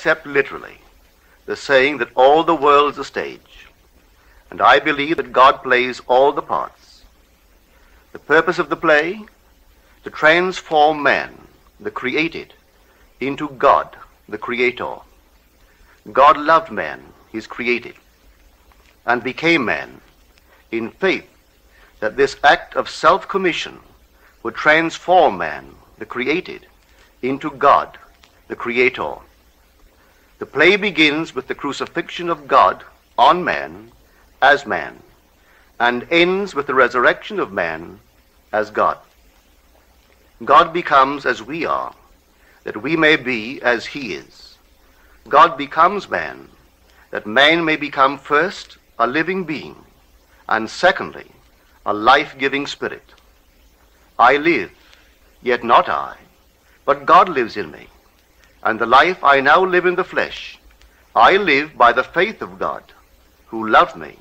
accept literally the saying that all the world's a stage, and I believe that God plays all the parts. The purpose of the play, to transform man, the created, into God, the creator. God loved man, his created, and became man in faith that this act of self-commission would transform man, the created, into God, the creator. The play begins with the crucifixion of God on man as man, and ends with the resurrection of man as God. God becomes as we are, that we may be as he is. God becomes man, that man may become first a living being, and secondly, a life-giving spirit. I live, yet not I, but God lives in me, and the life I now live in the flesh, I live by the faith of God, who loved me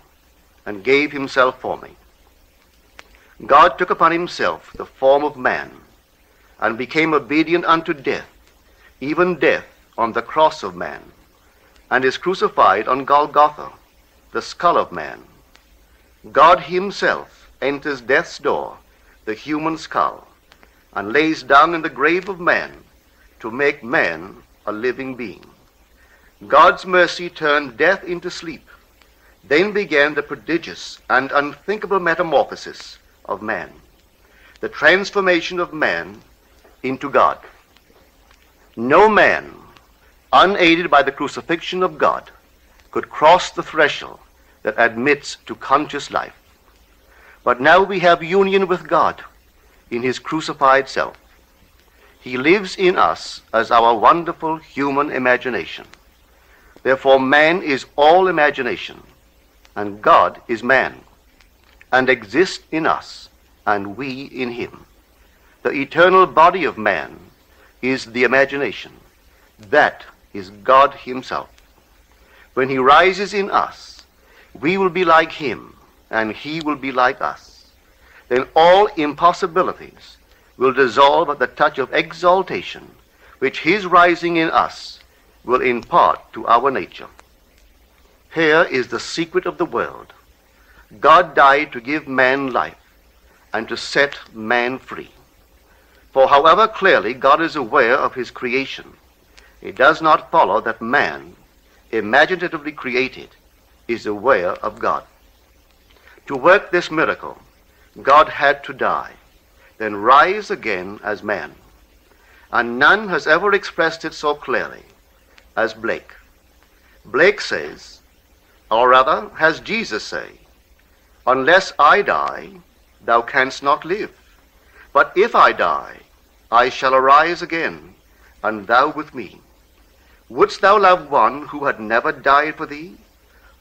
and gave himself for me. God took upon himself the form of man, and became obedient unto death, even death on the cross of man, and is crucified on Golgotha, the skull of man. God himself enters death's door, the human skull, and lays down in the grave of man to make man a living being. God's mercy turned death into sleep. Then began the prodigious and unthinkable metamorphosis of man, the transformation of man into God. No man, unaided by the crucifixion of God, could cross the threshold that admits to conscious life. But now we have union with God in his crucified self. He lives in us as our wonderful human imagination. Therefore, man is all imagination, and God is man, and exists in us, and we in him. The eternal body of man is the imagination. That is God himself. When he rises in us, we will be like him, and he will be like us. Then all impossibilities will dissolve at the touch of exaltation, which his rising in us will impart to our nature. Here is the secret of the world. God died to give man life and to set man free. For however clearly God is aware of his creation, it does not follow that man, imaginatively created, is aware of God. To work this miracle, God had to die, then rise again as man. And none has ever expressed it so clearly as Blake. Blake says, or rather has Jesus say, "Unless I die, thou canst not live. But if I die, I shall arise again, and thou with me. Wouldst thou love one who had never died for thee,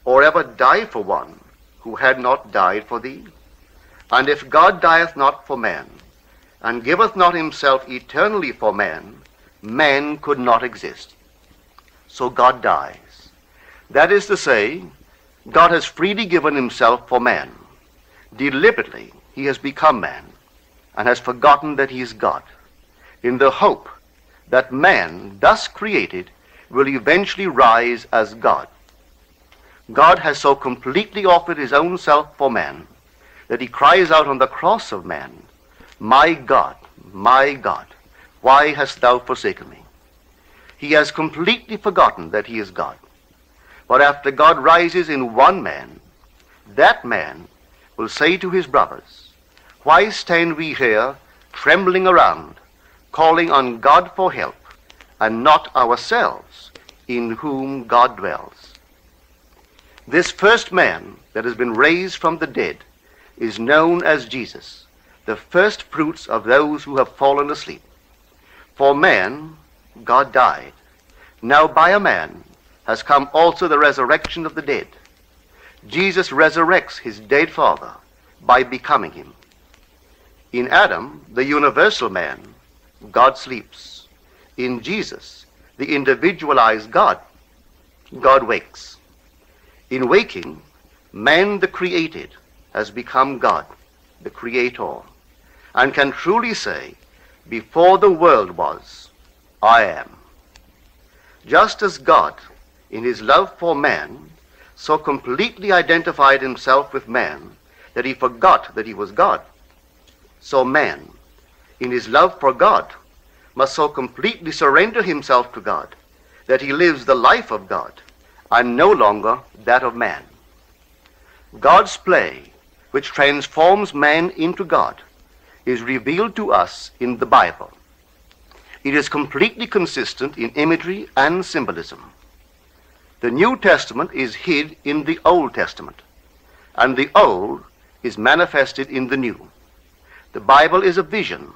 or ever die for one who had not died for thee? And if God dieth not for man, and giveth not himself eternally for man, man could not exist." So God dies. That is to say, God has freely given himself for man. Deliberately, he has become man, and has forgotten that he is God, in the hope that man, thus created, will eventually rise as God. God has so completely offered his own self for man that he cries out on the cross of man, my God, why hast thou forsaken me?" He has completely forgotten that he is God. But after God rises in one man, that man will say to his brothers, "Why stand we here trembling around, calling on God for help, and not ourselves, in whom God dwells?" This first man that has been raised from the dead is known as Jesus, the first fruits of those who have fallen asleep. For man, God died. Now by a man has come also the resurrection of the dead. Jesus resurrects his dead father by becoming him. In Adam, the universal man, God sleeps. In Jesus, the individualized God, God wakes. In waking, man the created has become God, the creator, and can truly say, "Before the world was, I am." Just as God, in his love for man, so completely identified himself with man that he forgot that he was God, so man, in his love for God, must so completely surrender himself to God that he lives the life of God and no longer that of man. God's play, which transforms man into God, is revealed to us in the Bible. It is completely consistent in imagery and symbolism. The New Testament is hid in the Old Testament, and the Old is manifested in the New. The Bible is a vision.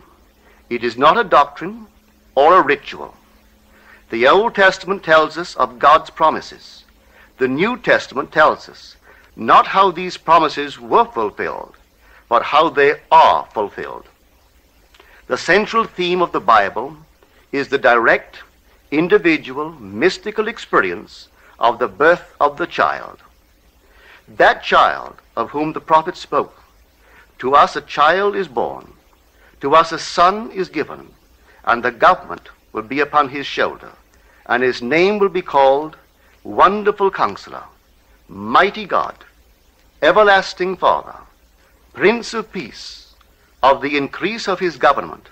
It is not a doctrine or a ritual. The Old Testament tells us of God's promises. The New Testament tells us not how these promises were fulfilled, but how they are fulfilled. The central theme of the Bible is the direct, individual, mystical experience of the birth of the child. That child of whom the prophet spoke. To us a child is born, to us a son is given, and the government will be upon his shoulder, and his name will be called Wonderful Counselor, Mighty God, Everlasting Father, Prince of Peace. Of the increase of his government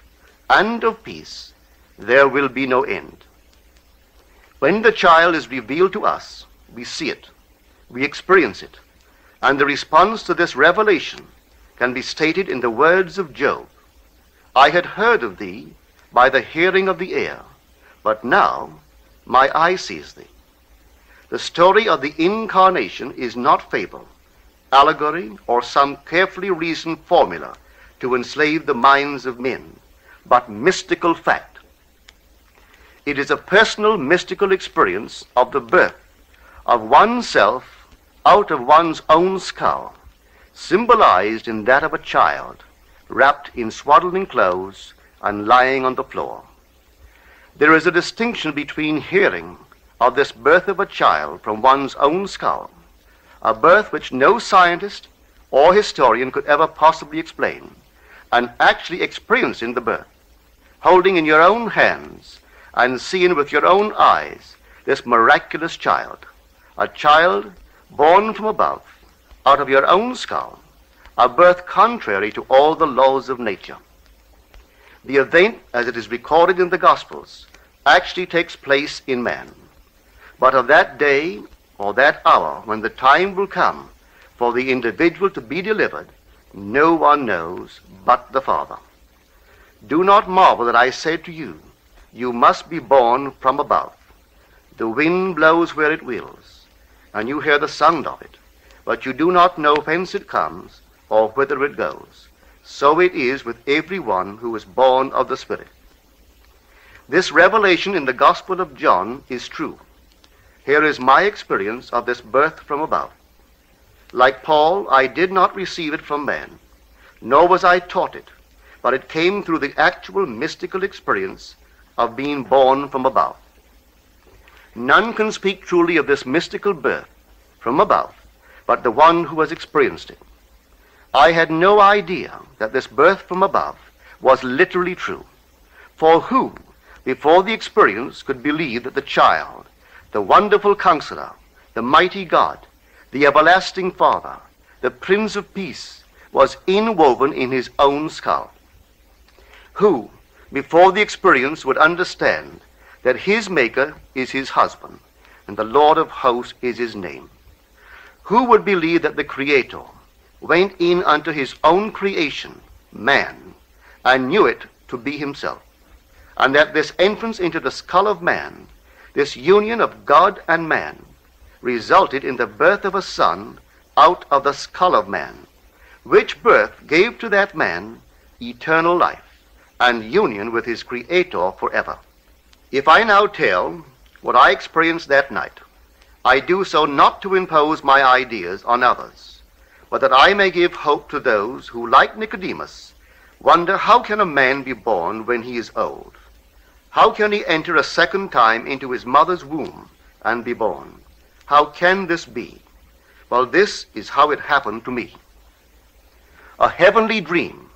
and of peace there will be no end. When the child is revealed to us, we see it, we experience it, and the response to this revelation can be stated in the words of Job. I had heard of thee by the hearing of the ear, but now my eye sees thee. The story of the incarnation is not fable, allegory, or some carefully reasoned formula to enslave the minds of men, but mystical fact. It is a personal mystical experience of the birth of oneself out of one's own skull, symbolized in that of a child, wrapped in swaddling clothes and lying on the floor. There is a distinction between hearing of this birth of a child from one's own skull, a birth which no scientist or historian could ever possibly explain, and actually experiencing the birth, holding in your own hands and seeing with your own eyes this miraculous child, a child born from above, out of your own skull, a birth contrary to all the laws of nature. The event, as it is recorded in the Gospels, actually takes place in man. But of that day or that hour when the time will come for the individual to be delivered, no one knows but the Father. Do not marvel that I say to you, you must be born from above. The wind blows where it wills, and you hear the sound of it, but you do not know whence it comes or whither it goes. So it is with everyone who is born of the Spirit. This revelation in the Gospel of John is true. Here is my experience of this birth from above. Like Paul, I did not receive it from man, nor was I taught it, but it came through the actual mystical experience of being born from above. None can speak truly of this mystical birth from above but the one who has experienced it. I had no idea that this birth from above was literally true. For who, before the experience, could believe that the child, the wonderful counselor, the mighty God, the everlasting Father, the Prince of Peace, was inwoven in his own skull? Who, before the experience, would understand that his Maker is his husband, and the Lord of hosts is his name? Who would believe that the Creator went in unto his own creation, man, and knew it to be himself, and that this entrance into the skull of man, this union of God and man, resulted in the birth of a son out of the skull of man, which birth gave to that man eternal life and union with his Creator forever? If I now tell what I experienced that night, I do so not to impose my ideas on others, but that I may give hope to those who, like Nicodemus, wonder how can a man be born when he is old? How can he enter a second time into his mother's womb and be born? How can this be? Well, this is how it happened to me. A heavenly dream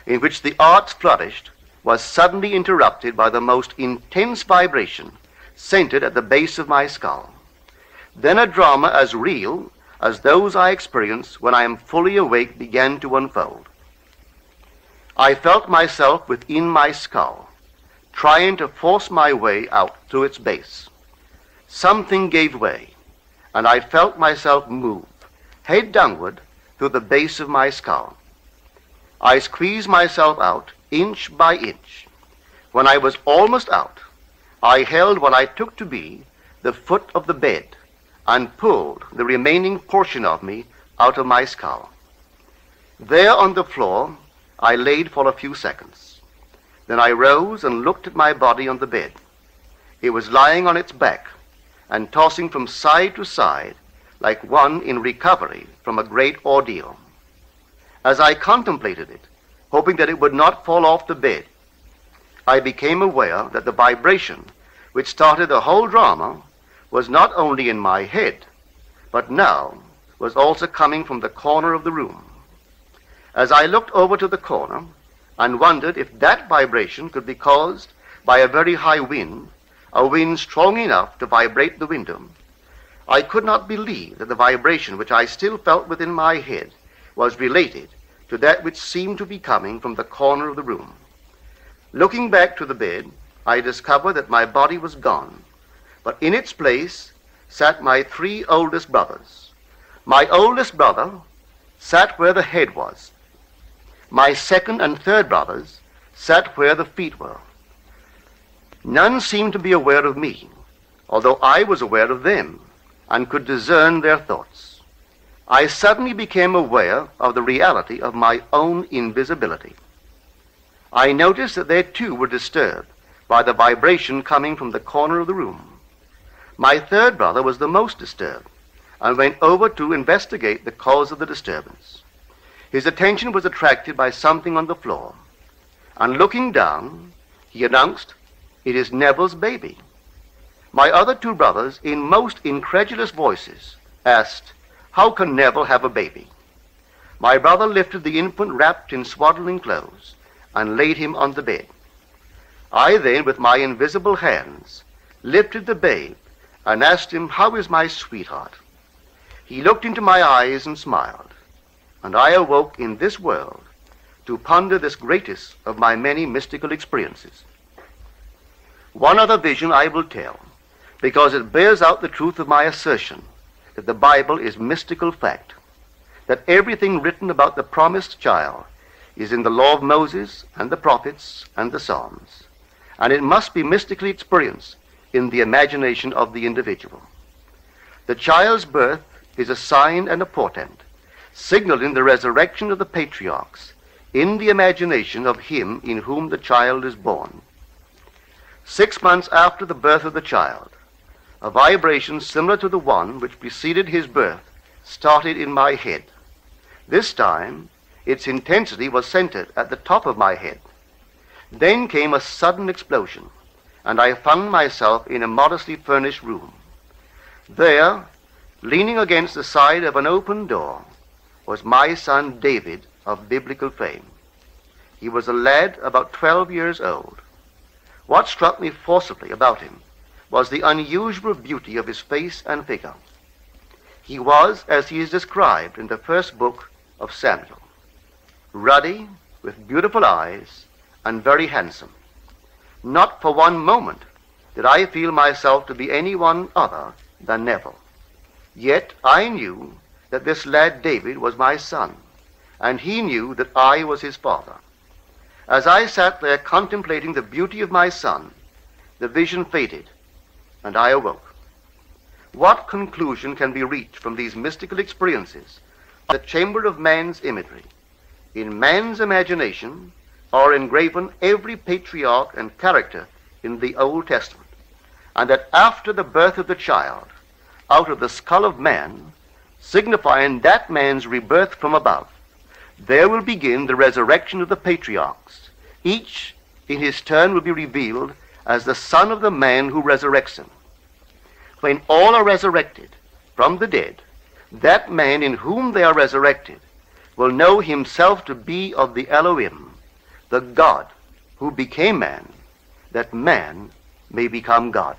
in which the arts flourished was suddenly interrupted by the most intense vibration, centered at the base of my skull. Then a drama as real as those I experience when I am fully awake began to unfold. I felt myself within my skull, trying to force my way out through its base. Something gave way, and I felt myself move, head downward, through the base of my skull. I squeezed myself out inch by inch. When I was almost out, I held what I took to be the foot of the bed and pulled the remaining portion of me out of my skull. There on the floor, I laid for a few seconds. Then I rose and looked at my body on the bed. It was lying on its back and tossing from side to side like one in recovery from a great ordeal. As I contemplated it, hoping that it would not fall off the bed, I became aware that the vibration which started the whole drama was not only in my head, but now was also coming from the corner of the room. As I looked over to the corner and wondered if that vibration could be caused by a very high wind, a wind strong enough to vibrate the window, I could not believe that the vibration which I still felt within my head was related to that which seemed to be coming from the corner of the room. Looking back to the bed, I discovered that my body was gone, but in its place sat my 3 oldest brothers. My oldest brother sat where the head was. My second and third brothers sat where the feet were. None seemed to be aware of me, although I was aware of them and could discern their thoughts. I suddenly became aware of the reality of my own invisibility. I noticed that they too were disturbed by the vibration coming from the corner of the room. My third brother was the most disturbed and went over to investigate the cause of the disturbance. His attention was attracted by something on the floor, and looking down, he announced, "It is Neville's baby." My other 2 brothers, in most incredulous voices, asked, "How can Neville have a baby?" My brother lifted the infant wrapped in swaddling clothes and laid him on the bed. I then, with my invisible hands, lifted the babe and asked him, "How is my sweetheart?" He looked into my eyes and smiled, and I awoke in this world to ponder this greatest of my many mystical experiences. One other vision I will tell, because it bears out the truth of my assertion that the Bible is mystical fact, that everything written about the promised child is in the law of Moses and the prophets and the Psalms, and it must be mystically experienced in the imagination of the individual. The child's birth is a sign and a portent, signaling the resurrection of the patriarchs in the imagination of him in whom the child is born. 6 months after the birth of the child, a vibration similar to the one which preceded his birth started in my head. This time, its intensity was centered at the top of my head. Then came a sudden explosion, and I found myself in a modestly furnished room. There, leaning against the side of an open door, was my son David of biblical fame. He was a lad about 12 years old. What struck me forcibly about him was the unusual beauty of his face and figure. He was, as he is described in the first book of Samuel, ruddy, with beautiful eyes, and very handsome. Not for one moment did I feel myself to be anyone other than Neville. Yet I knew that this lad David was my son, and he knew that I was his father. As I sat there contemplating the beauty of my son, the vision faded, and I awoke. What conclusion can be reached from these mystical experiences? The chamber of man's imagery. In man's imagination are engraven every patriarch and character in the Old Testament, and that after the birth of the child, out of the skull of man, signifying that man's rebirth from above, there will begin the resurrection of the patriarchs. Each in his turn will be revealed as the son of the man who resurrects him. When all are resurrected from the dead, that man in whom they are resurrected will know himself to be of the Elohim, the God who became man, that man may become God.